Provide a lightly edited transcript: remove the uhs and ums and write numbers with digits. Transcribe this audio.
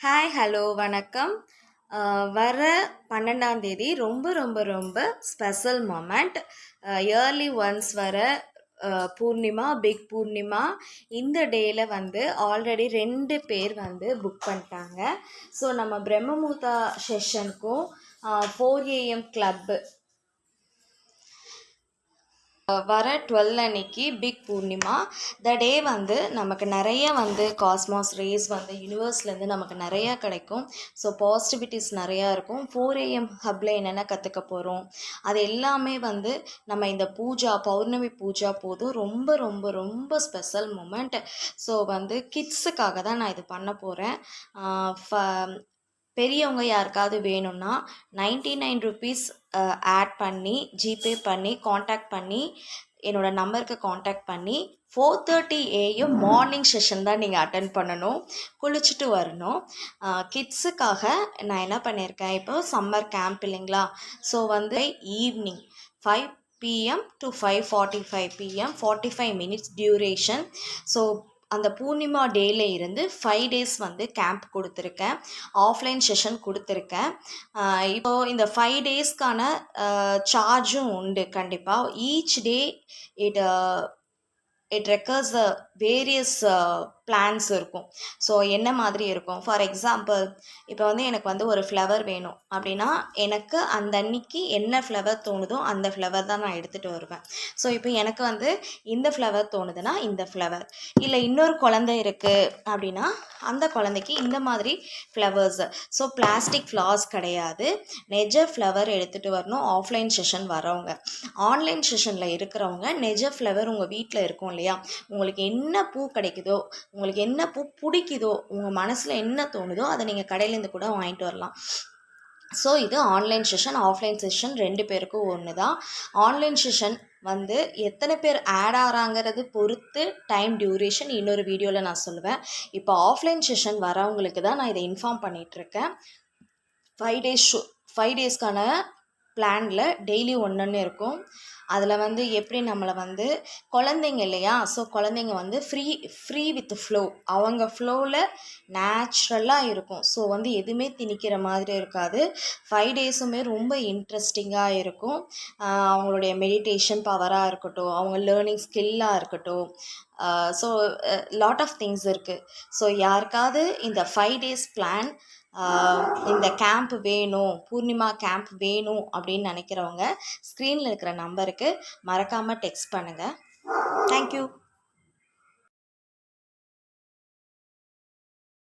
Hi hello வணக்கம். வர 12ஆம் தேதி ரொம்ப ரொம்ப ரொம்ப ஸ்பெஷல் மொமெண்ட். இயர்லி ஒன்ஸ் வர பூர்ணிமா, பிக் பூர்ணிமா. இந்த டேயில் வந்து ஆல்ரெடி 2 பேர் வந்து புக் பண்ணிட்டாங்க. ஸோ நம்ம பிரம்மமுகூர்த்தா செஷனுக்கும் 4 AM கிளப்பு வர 12 அன்னைக்கு பிக் பூர்ணிமா. த டே வந்து நமக்கு நிறைய வந்து காஸ்மாஸ் ரேஸ் வந்து யூனிவர்ஸ்லேருந்து நமக்கு நிறையா கிடைக்கும். ஸோ பாசிட்டிவிட்டிஸ் நிறையா இருக்கும். 4 AM ஹப்பில் என்னென்ன கற்றுக்க போகிறோம் அது எல்லாமே வந்து நம்ம இந்த பௌர்ணமி பூஜா போதும் ரொம்ப ரொம்ப ரொம்ப ஸ்பெஷல் மூமெண்ட். ஸோ வந்து கிட்ஸுக்காக தான் நான் இது பண்ண போகிறேன். பெரியவங்க யாருக்காவது வேணும்னா 99 ருபீஸ் ஆட் பண்ணி ஜிபே பண்ணி காண்டாக்ட் பண்ணி என்னோடய நம்பருக்கு காண்டாக்ட் பண்ணி 4:30 AM மார்னிங் செஷன் தான் நீங்கள் அட்டன் பண்ணணும். குளிச்சுட்டு வரணும். கிட்ஸுக்காக நான் என்ன பண்ணியிருக்கேன், இப்போ சம்மர் கேம்ப் இல்லைங்களா. ஸோ வந்து evening 5 PM to 5:45 PM 45 minutes duration. So அந்த பூர்ணிமா டேல இருந்து 5 டேஸ் வந்து கேம்ப் கொடுத்துருக்கேன். ஆஃப்லைன் செஷன் கொடுத்துருக்கேன். இப்போது இந்த 5 டேஸ்க்கான சார்ஜும் உண்டு கண்டிப்பாக. Each day it recurs various plans இருக்கும். ஸோ என்ன மாதிரி இருக்கும், ஃபார் எக்ஸாம்பிள் இப்போ வந்து எனக்கு வந்து ஒரு ஃப்ளவர் வேணும் அப்படின்னா எனக்கு அந்த அன்னைக்கு என்ன ஃப்ளவர் தோணுதோ அந்த ஃப்ளவர் தான் நான் எடுத்துகிட்டு வருவேன். ஸோ இப்போ எனக்கு வந்து இந்த ஃப்ளவர் தோணுதுன்னா இந்த ஃப்ளவர், இல்லை இன்னொரு குழந்தை இருக்குது அப்படின்னா அந்த குழந்தைக்கு இந்த மாதிரி ஃப்ளவர்ஸ். ஸோ பிளாஸ்டிக் ஃப்ளார்ஸ் கிடையாது, நெஜ ஃப்ளவர் எடுத்துகிட்டு வரணும். ஆஃப்லைன் செஷன் வரவங்க, ஆன்லைன் செஷனில் இருக்கிறவங்க நெஜ ஃப்ளவர் உங்கள் வீட்டில் இருக்கும் இல்லையா, உங்களுக்கு என்ன பூ கிடைக்குதோ, உங்களுக்கு என்ன பூ பிடிக்குதோ, உங்கள் மனசில் என்ன தோணுதோ அதை நீங்கள் கடையிலேருந்து கூட வாங்கிட்டு வரலாம். ஸோ இது ஆன்லைன் செஷன். ஆஃப்லைன் செஷன் 2 பேருக்கும் ஒன்று தான். ஆன்லைன் செஷன் வந்து எத்தனை பேர் ஆட் ஆகிறாங்கிறது பொறுத்து டைம் டியூரேஷன் இன்னொரு வீடியோவில் நான் சொல்லுவேன். இப்போ ஆஃப்லைன் செஷன் வரவங்களுக்கு தான் நான் இதை இன்ஃபார்ம் பண்ணிகிட்ருக்கேன். 5 டேஸ்க்கான பிளானில் டெய்லி ஒன்று இருக்கும். அதில் வந்து எப்படி நம்மளை வந்து குழந்தைங்க இல்லையா, ஸோ குழந்தைங்க வந்து ஃப்ரீ வித் ஃப்ளோ, அவங்க ஃப்ளோவில் நேச்சுரலாக இருக்கும். ஸோ வந்து எதுவுமே திணிக்கிற மாதிரி இருக்காது. 5 டேஸுமே ரொம்ப இன்ட்ரெஸ்டிங்காக இருக்கும். அவங்களுடைய மெடிடேஷன் பவராக இருக்கட்டும், அவங்க லேர்னிங் ஸ்கில்லாக இருக்கட்டும், ஸோ லாட் ஆஃப் திங்ஸ் இருக்குது. ஸோ யாருக்காவது இந்த 5 டேஸ் பிளான், இந்த கேம்ப் வேணும், பூர்ணிமா கேம்ப் வேணும் அப்படின்னு நினைக்கிறவங்க ஸ்க்ரீனில் இருக்கிற நம்பருக்கு மறக்காமல் டெக்ஸ்ட் பண்ணுங்கள். தேங்க்யூ.